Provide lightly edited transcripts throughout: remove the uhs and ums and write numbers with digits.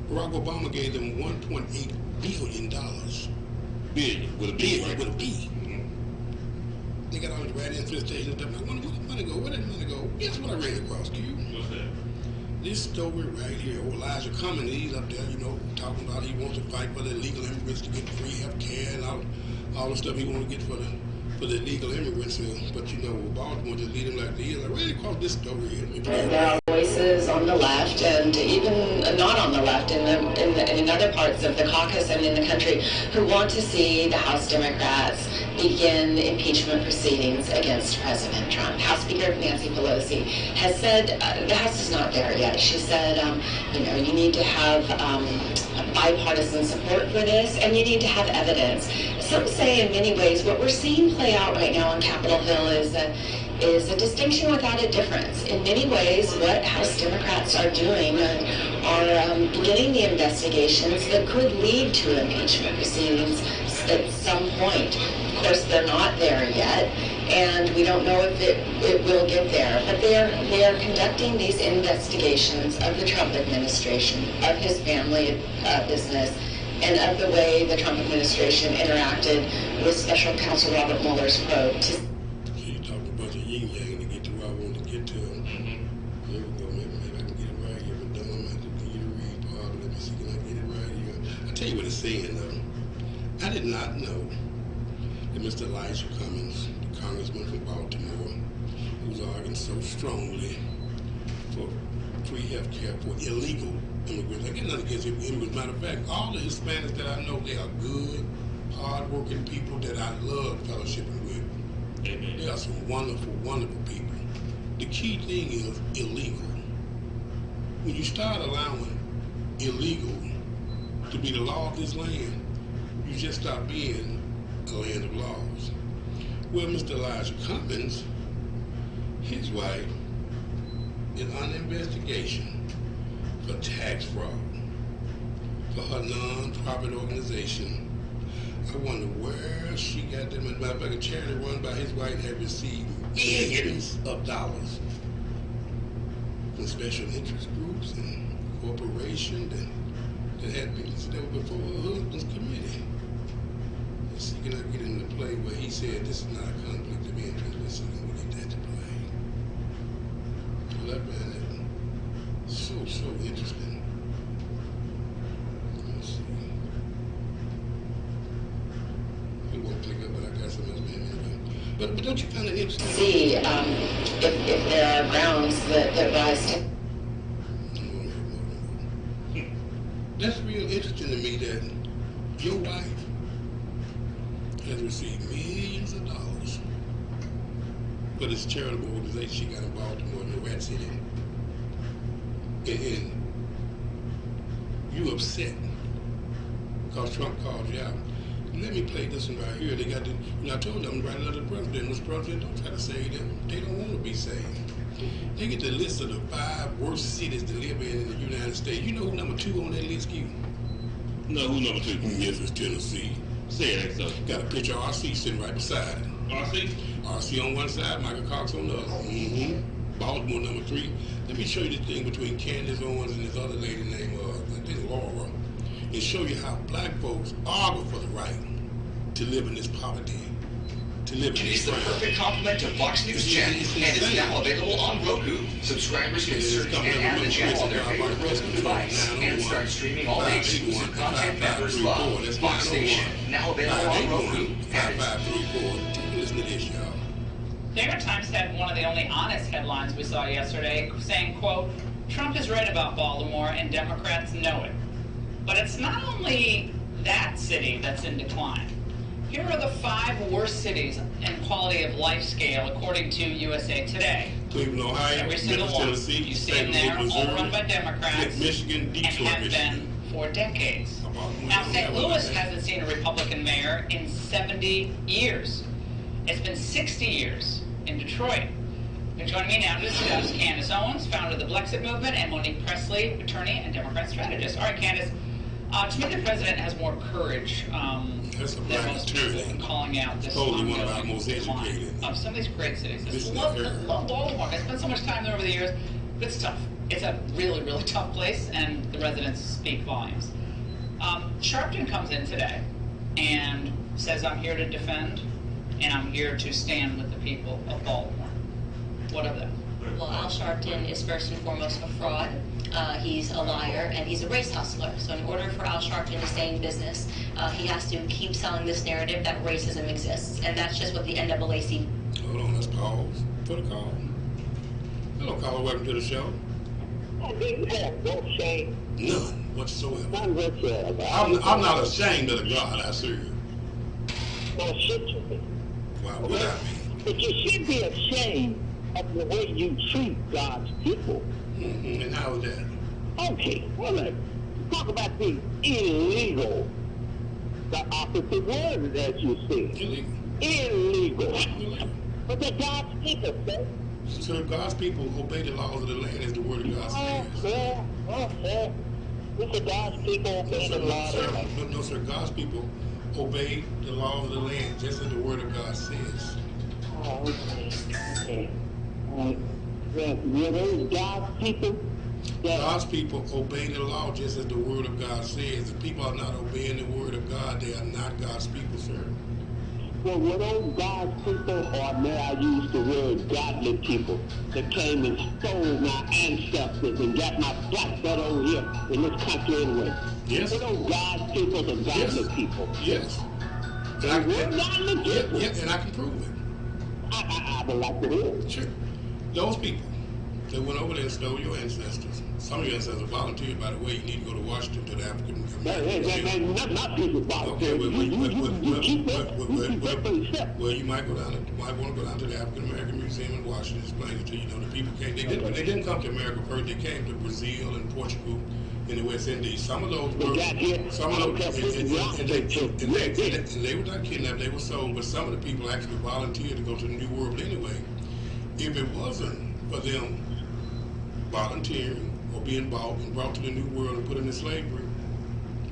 Barack Obama gave them $1.8 billion. Billion with a B, right? With a B. They got all the right infestation and stuff. Now, where did the money go? Where did the money go? Guess what I ran across, Q? What's that? This story right here, Elijah Cummings, he's up there, talking about he wants to fight for the illegal immigrants to get free health care and all the stuff he wants to get for the illegal immigrants. But Baltimore just lead them like they is. I ran across this story here. There are voices on the left and even not on the left in other parts of the caucus and in the country who want to see the House Democrats begin impeachment proceedings against President Trump. House Speaker Nancy Pelosi has said the House is not there yet. She said, you need to have bipartisan support for this, and you need to have evidence. Some say in many ways what we're seeing play out right now on Capitol Hill is a distinction without a difference. In many ways, what House Democrats are doing are beginning the investigations that could lead to impeachment proceedings at some point. Of course, they're not there yet, and we don't know if it will get there. But they are conducting these investigations of the Trump administration, of his family business, and of the way the Trump administration interacted with Special Counsel Robert Mueller's probe. You talked a bunch of yin-yang to get to where I wanted to get to. Here we go. Maybe I can get it right here. But don't have to get it read part. Let me see. Can I get it right here? I'll tell you what it's saying, though. I did not know that Mr. Elijah Cummings, the congressman from Baltimore, who's arguing so strongly for free health care for illegal immigrants. I get nothing against immigrants. Matter of fact, all the Hispanics that I know, they are good, hard-working people that I love fellowshipping with. Amen. They are some wonderful, wonderful people. The key thing is illegal. When you start allowing illegal to be the law of this land, you just stop being a land of laws. Well, Mr. Elijah Cummings, his wife, is under investigation for tax fraud for her non-profit organization. I wonder where she got them. As a matter of fact, a charity run by his wife had received millions of dollars from special interest groups and corporations that had been still before her husband's committee. Let's see, can I get him to play where he said this is not a conflict of interest? Let's see, can we get that to play? Well, I found it so interesting. Let's see. It won't click up, but I got some else anyway. But don't you find it interesting? See if there are grounds that rise to. That's real interesting to me that your wife has received millions of dollars for this charitable organization she got in Baltimore in the Rat City. And you upset because Trump called you out. Let me play this one right here. They got I told them, write another president. Mr. President, don't try to save them. They don't want to be saved. They get the list of the 5 worst cities to live in the United States. You know who number 2 on that list, Q? No, who number 2? Yes, it's Tennessee. Say it, so. Got a picture of RC sitting right beside it. RC? RC on one side, Michael Cox on the other. Baltimore number 3. Let me show you the thing between Candace Owens and this other lady named, I think, Laura. And show you how black folks argue for the right to live in this poverty. It is the perfect complement to Fox News Channel, and is now available on Roku. Subscribers can search and add the channel on their favorite Roku device, and start streaming all the exclusive content members love. Fox Station, now available on Roku. 5534. Take a listen to this, y'all. New York Times had one of the only honest headlines we saw yesterday, saying, quote, Trump is right about Baltimore and Democrats know it. But it's not only that city that's in decline. Here are the 5 worst cities in quality of life scale, according to USA Today. Cleveland, Ohio, Every single Memphis, one. Tennessee, You see them there, Missouri, all run by Democrats, Michigan, Detroit, and have Michigan. been for decades. Now, St. Louis hasn't seen a Republican mayor in 70 years. It's been 60 years in Detroit. And joining me now to discuss, Candace Owens, founder of the Blexit Movement, and Monique Presley, attorney and Democrat strategist. All right, Candace, to me the president has more courage than most people in calling out this ongoing decline of some of these great cities. Love Baltimore. I spent so much time there over the years, but it's tough. it's a really, really tough place, and the residents speak volumes. Sharpton comes in today and says, I'm here to defend, and I'm here to stand with the people of Baltimore. What of that? Well, Al Sharpton is first and foremost a fraud. He's a liar, and he's a race hustler. So in order for Al Sharpton to stay in business, he has to keep selling this narrative that racism exists. And that's just what the NAACP... Hold on, let's pause for the call. Hello, caller. Welcome to the show. I didn't have no shame. None whatsoever. None whatsoever. I'm not ashamed of the God I serve. No shit to me. Why would I be? But you should be ashamed of the way you treat God's people. Mm-hmm. And how is that? Okay, well, let's talk about the illegal. The opposite word that you see. Illegal. Illegal. But the God's people, sir. So God's people obey the laws of the land, as the word of God says. Sir. This is God's people obey the laws of the land. No, sir. God's people obey the laws of the land, just as the word of God says. Oh, okay. Were those God's people? God's people obey the law just as the word of God says. If people are not obeying the word of God, they are not God's people, sir. Well, were those God's people, or may I use the word godly people, that came and stole my ancestors and got my black blood over here in this country anyway? Yes. Were those God's people or godly people? Yes. They were godly people. Yeah, and I can prove it. I would like to hear. Sure. Those people that went over there and stole your ancestors. Some of your ancestors volunteered, by the way. You need to go to Washington to the African American. Not people volunteered. You keep that. Well, you might want to go down to the African American Museum in Washington, explain it to you. The people came. They didn't come to America first. They came to Brazil and Portugal in the West Indies. Some of those were, and they were not kidnapped. They were sold. But some of the people actually volunteered to go to the New World anyway. If it wasn't for them volunteering or being bought and brought to the New World and put into slavery,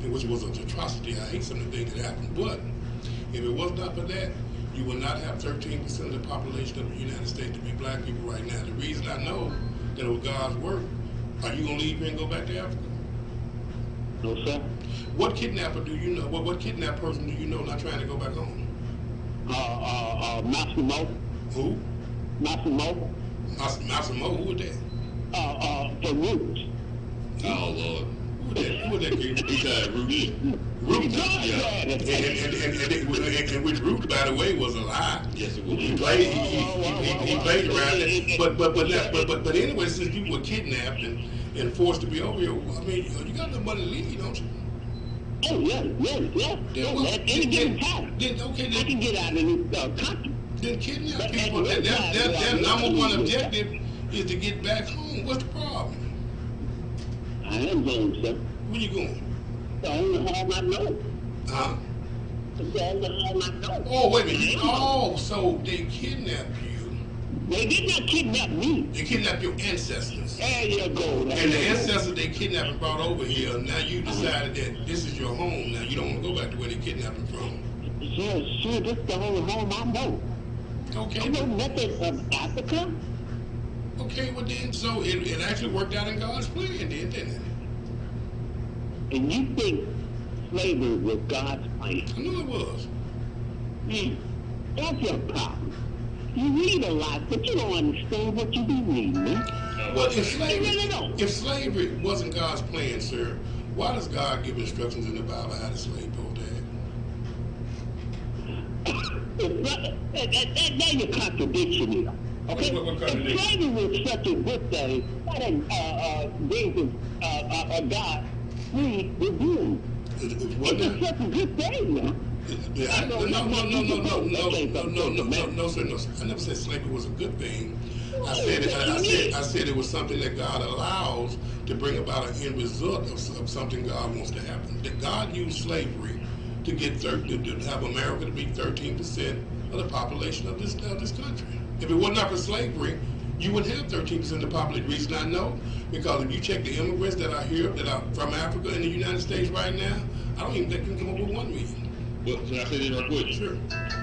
which was an atrocity. I hate some of the things that happened. But if it was not for that, you would not have 13% of the population of the United States to be black people right now. The reason I know that it was God's work, are you going to leave here and go back to Africa? No, sir. What kidnapper do you know? What kidnapped person do you know not trying to go back home? Massimo. Who? Massimo. Massimo, who was that? For Roots. Oh, Lord. Who was that kid? He said Ruth. Ruth. Yeah. And which Ruth, by the way, was a lie. Yes, it was. He played around it. But anyway, since you were kidnapped and forced to be over here, I mean, you got no money to leave, don't you? Oh, yeah. At any given time. I can get out of this country. Then kidnap people. Their number one objective is to get back home. What's the problem? I am going, sir. Where you going? The only home I know. Huh? The only home I know. Oh, wait a minute. Oh, so they kidnapped you. They did not kidnap me. They kidnapped your ancestors. There you go. And the ancestors they kidnapped and brought over here, now you decided that this is your home. Now you don't want to go back to where they kidnapped them from. Sure, this is the only home I know. Okay. I know nothing of Africa. Okay, well then, so it actually worked out in God's plan, didn't it? And you think slavery was God's plan? I knew it was. That's your problem. You read a lot, but you don't understand what you be reading, man. Well, if slavery wasn't God's plan, sir, why does God give instructions in the Bible how to slave both That's your contradiction here. Okay? What contradiction? If slavery was such a good thing, why didn't Jesus, God, free the Jews? It's such a good thing, man. No, sir. I never said slavery was a good thing. I said it was something that God allows to bring about an end result of something God wants to happen. That God used slavery to have America to be 13% of the population of this country. If it were not for slavery, you wouldn't have 13% of the population. The reason I know, because if you check the immigrants that are here, that are from Africa in the United States right now, I don't even think you can come up with 1 million. Well, can I say this real quick? Sure.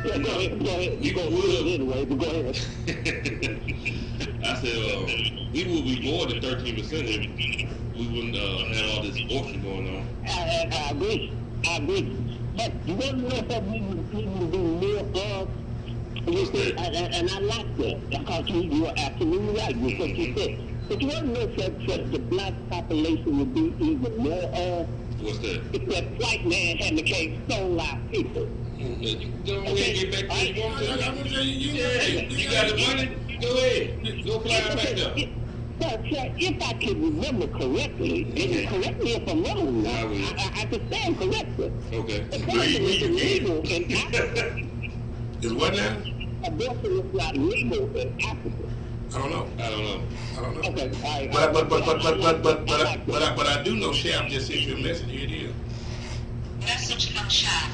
Yeah, go ahead. You go ahead anyway, but go ahead. I said, we would be more than 13% if we wouldn't have all this abortion going on. I agree. But you want to know what we would be more of? And I like that, because you are absolutely right with what you said. But you want to know what the black population would be even more of? What's that? If that white man hadn't came stole our people. Go ahead, get back to the you got the money? Go ahead. Go fly back up. But if I can remember correctly, and correct me if I'm wrong now, I can stand corrected. Okay. Abortion is illegal in Africa. Is what now? Abortion is not legal in Africa. I don't know. Okay, all right. But I do know Shab just sent you a message. Here it is. Message from Shab.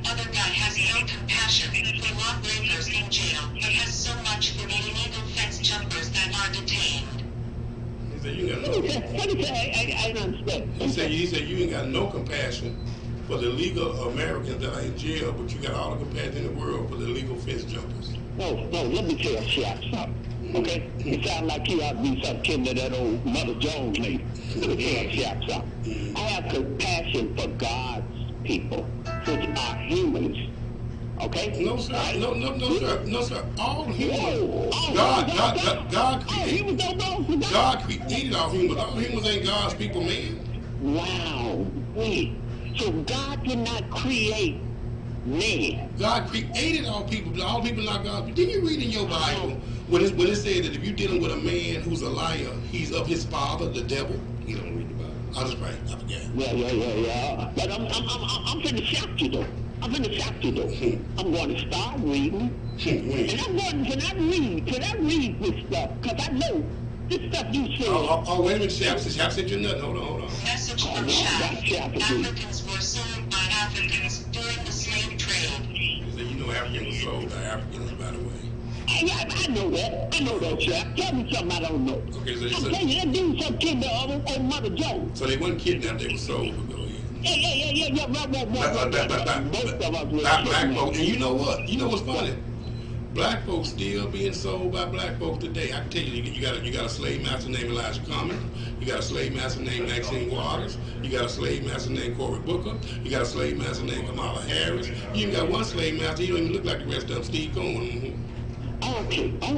Other guy has no compassion for lawbreakers in jail, but has so much for the illegal fence jumpers that are detained. He said you got no. What did you say? I don't understand. He said you ain't got no compassion for the illegal Americans that are in jail, but you got all the compassion in the world for the illegal fence jumpers. No, let me tell Shab something. Okay? It sounds like he ought to be some kin to that old Mother Jones lady. Let me tell Shab something. I have compassion for God's people, which are humans. Okay? No, sir. Right? No, sir. All humans. Whoa. God created. Humans God created all humans. All humans ain't God's people, man. Wow. Wait. So God did not create man. God created all people. All people not God's people. Didn't you read in your Bible when it said that if you're dealing with a man who's a liar, he's of his father, the devil? You don't read the Bible. I was right. I forgot. Yeah. But I'm finna shock you though. I'm going to start reading. And I'm going can I read this stuff? Because I know this stuff you said. Oh, wait a minute, Shab sent you nothing. Hold on. Message from Shab. Africans were sold by Africans during the slave trade. He said, you know Africans were sold by Africans, by the way. I know that, Shab. Tell me something I don't know. Okay, so I'm telling you, that dude some kid to old Mother Jones. So they weren't kidnapped, they were sold. Yeah. Most of us were black folks. And you know what? You know what's funny? Black folks still being sold by black folks today. I can tell you, you got a slave master named Elijah Cummings. You got a slave master named Maxine Waters. You got a slave master named Cory Booker. You got a slave master named Kamala Harris. You even got one slave master. He don't even look like the rest of them. Steve Cohen. Okay. I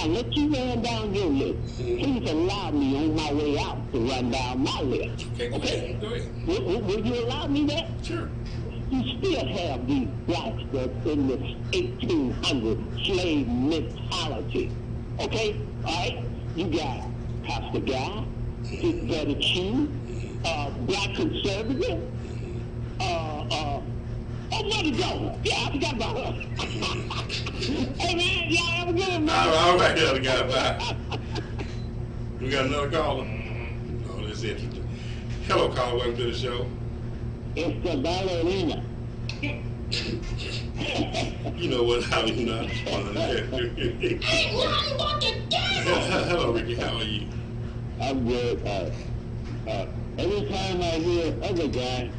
let you run down your list. Please allow me on my way out to run down my list. Okay. Go ahead. Will you allow me that? Sure. You still have these blacks that's in this 1800 slave mentality. Okay? All right? You got Pastor Guy, Big Brother Q, Black Conservative, Mother Jones. Yeah, I forgot about her. Hey, man, y'all have a good one, man. All right, the other guy, bye. We got another caller. Oh, this is interesting. Hello, caller. Welcome to the show. It's the ballerina. You know what? How you not responding? Hey, what you want to do? Hello, Ricky. How are you? I'm good. Every time I hear other guy,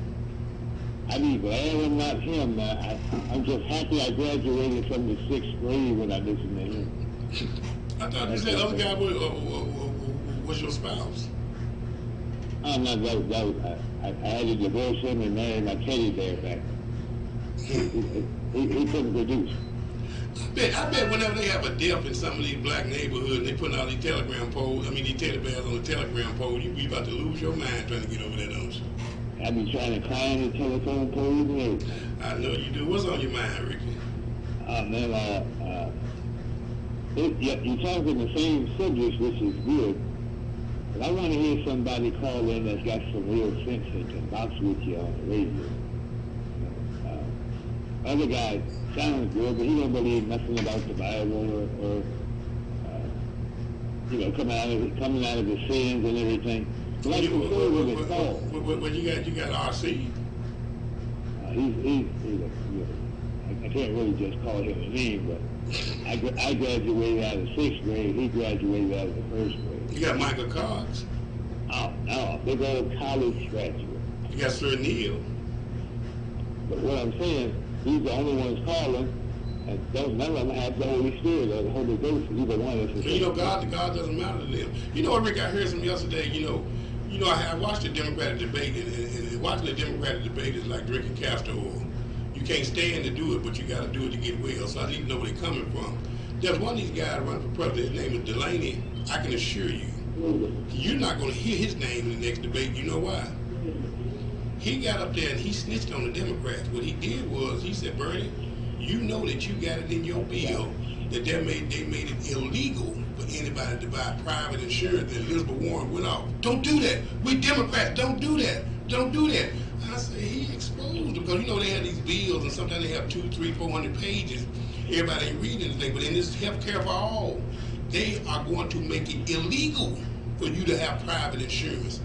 I be glad I'm not him. I'm just happy I graduated from the 6th grade when I listened to him. I thought you said other guy was your spouse. I'm not that. I had to divorce him and marry my teddy bear back. He couldn't produce. I bet whenever they have a death in some of these black neighborhoods, they put out these telegram poles. These teddy bears on the telegram pole. You be about to lose your mind trying to get over that, don't you? I be trying to climb the telephone pole and everything. I know you do. What's on your mind, Ricky? Man, you're talking the same subjects, which is good. But I want to hear somebody call in that's got some real sense that can box with you on the radio. Other guy sounds good, but he don't believe nothing about the Bible or coming out of his sins and everything. Like Well, you got RC. I can't really just call him a name, but I graduated out of 6th grade. He graduated out of the 1st grade. You got Michael Cox. Oh, no, big old college graduate. You got Sir Neil. But what I'm saying, he's the only ones calling, And none of them have the Holy Spirit or the Holy Ghost, either one of us. You know, God doesn't matter to them. You know what, Rick, I heard some yesterday, I watched the Democratic debate, and watching the Democratic debate is like drinking castor oil. You can't stand to do it, but you got to do it to get well. So I need to know where they're coming from. There's one of these guys running for president. His name is Delaney. I can assure you, you're not going to hear his name in the next debate. You know why? He got up there and he snitched on the Democrats. What he did was, he said, Bernie, you know that you got it in your bill that they made it illegal for anybody to buy private insurance. And Elizabeth Warren went off. Don't do that. We Democrats, don't do that. Don't do that. And I said, he exposed them, because they have these bills and sometimes they have 200, 300, 400 pages. Everybody ain't reading anything. But in this health care for all, they are going to make it illegal for you to have private insurance.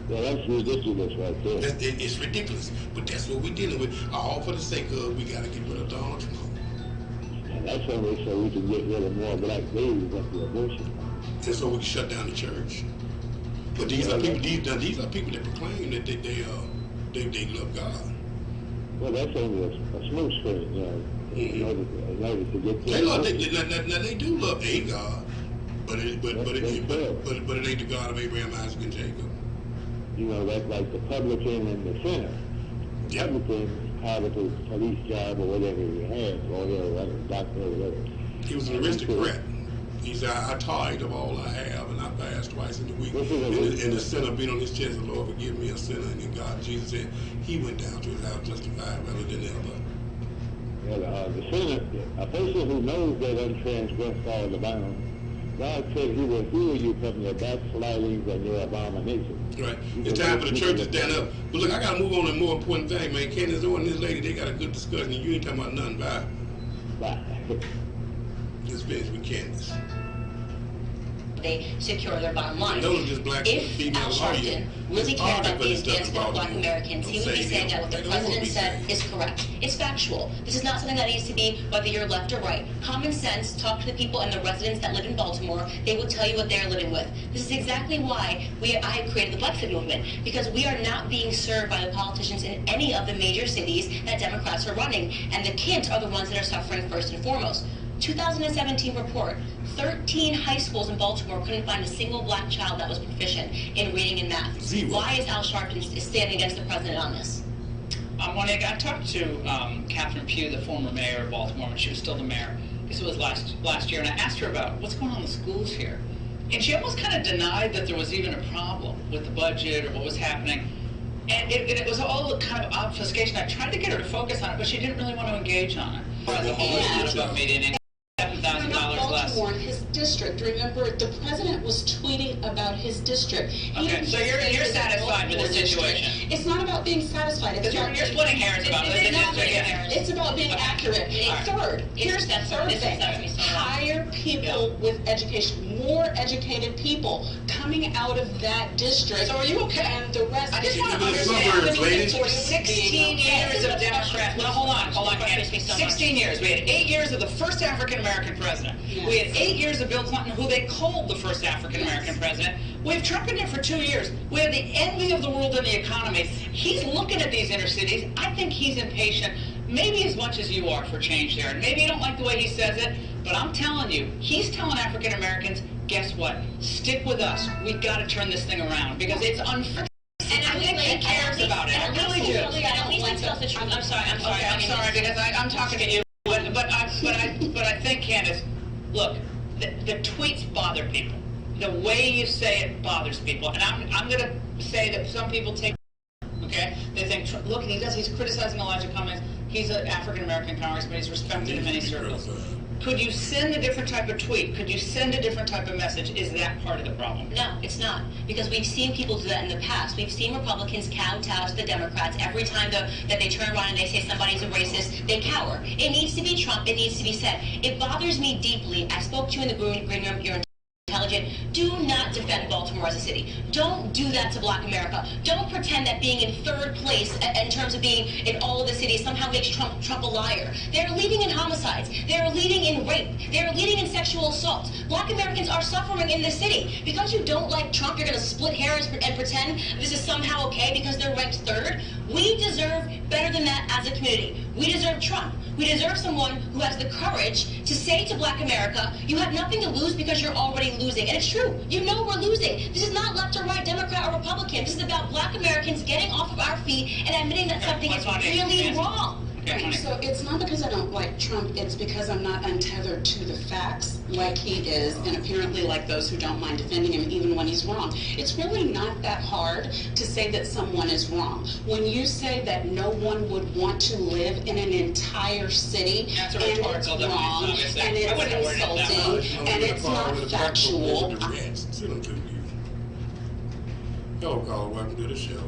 Well, that's ridiculous right there. It's ridiculous. But that's what we're dealing with. All for the sake of, we got to get rid of Donald Trump. And that's only so we can get rid of more black babies at the abortion. And so we can shut down the church. But these are people. These are people that proclaim that they love God. Well, that's only a smoke screen, in order to get. They do love a God, but it ain't the God of Abraham, Isaac, and Jacob. That's like the publican and the sinner. The publican had a police job or whatever he had, or a doctor or whatever. He was an aristocrat. He said, I tithe of all I have, and I fast twice in the week. And the sinner beat on his chest, and Lord, forgive me, a sinner. And then God, Jesus said, he went down to his house justified rather than ever. The sinner, a person who knows they done transgressed all the bounds, God said he will heal you from your backslidings and your abominations. Right. It's time for the church to stand up. But look, I got to move on to a more important thing, man. Candace Owen and this lady, they got a good discussion, and you ain't talking about nothing. Bye. Just finish with Candace. They secure their bottom line. If Al Sharpton really cared about the advancement of black Americans, he would be saying that what the president said is correct. It's factual. This is not something that needs to be whether you're left or right. Common sense, talk to the people and the residents that live in Baltimore. They will tell you what they're living with. This is exactly why I created the Brexit movement, because we are not being served by the politicians in any of the major cities that Democrats are running. And the kids are the ones that are suffering first and foremost. 2017 report, 13 high schools in Baltimore couldn't find a single black child that was proficient in reading and math. Zero. Why is Al Sharpton standing against the president on this? Monique, I talked to Catherine Pugh, the former mayor of Baltimore, when she was still the mayor. This was last year, and I asked her about what's going on in the schools here. And she almost kind of denied that there was even a problem with the budget or what was happening. And it was all kind of obfuscation. I tried to get her to focus on it, but she didn't really want to engage on it. The whole about meeting. $7,000 less. Baltimore, his district. Remember, the president was tweeting about his district. Okay, so you're satisfied with the situation. It's not about being satisfied. It's about you're splitting hairs about it. It's about being accurate. Third, here's the third thing. Hire people with education, more educated people coming out of that district. So are you okay? And the rest. I just want to understand. For 16 years of Democrats. No, hold on, Candace. 16 years. We had 8 years of the first African-American president. Yes. We had 8 years of Bill Clinton, who they called the first African-American president. We have Trump in there for 2 years. We have the envy of the world in the economy. He's looking at these inner cities. I think he's impatient, maybe as much as you are, for change there. And maybe you don't like the way he says it, but I'm telling you, he's telling African-Americans, guess what? Stick with us. We've got to turn this thing around, because it's unfair. And I think he cares about it. I really do. I'm sorry, because I'm talking to you. But I think, Candace, look, the tweets bother people. The way you say it bothers people. And I'm going to say that some people take, okay? They think, look, he's criticizing Elijah Cummings. He's an African-American congressman. He's respected in many circles. Could you send a different type of tweet? Could you send a different type of message? Is that part of the problem? No, it's not. Because we've seen people do that in the past. We've seen Republicans kowtow to the Democrats every time that they turn around and they say somebody's a racist, they cower. It needs to be Trump. It needs to be said. It bothers me deeply. I spoke to you in the green room. You're intelligent intelligent, do not defend Baltimore as a city. Don't do that to Black America. Don't pretend that being in third place in terms of being in all of the cities somehow makes Trump a liar. They're leading in homicides. They're leading in rape. They're leading in sexual assault. Black Americans are suffering in this city. Because you don't like Trump, you're going to split hairs and pretend this is somehow okay because they're ranked third. We deserve better than that as a community. We deserve Trump. We deserve someone who has the courage to say to Black America, you have nothing to lose because you're already losing. And it's true. You know we're losing. This is not left or right, Democrat or Republican. This is about Black Americans getting off of our feet and admitting that something is really wrong. So it's not because I don't like Trump, it's because I'm not untethered to the facts like he is, and apparently like those who don't mind defending him even when he's wrong. It's really not that hard to say that someone is wrong. When you say that no one would want to live in an entire city, and it's wrong, and it's insulting, and it's not factual. Hello, caller. Welcome to the show.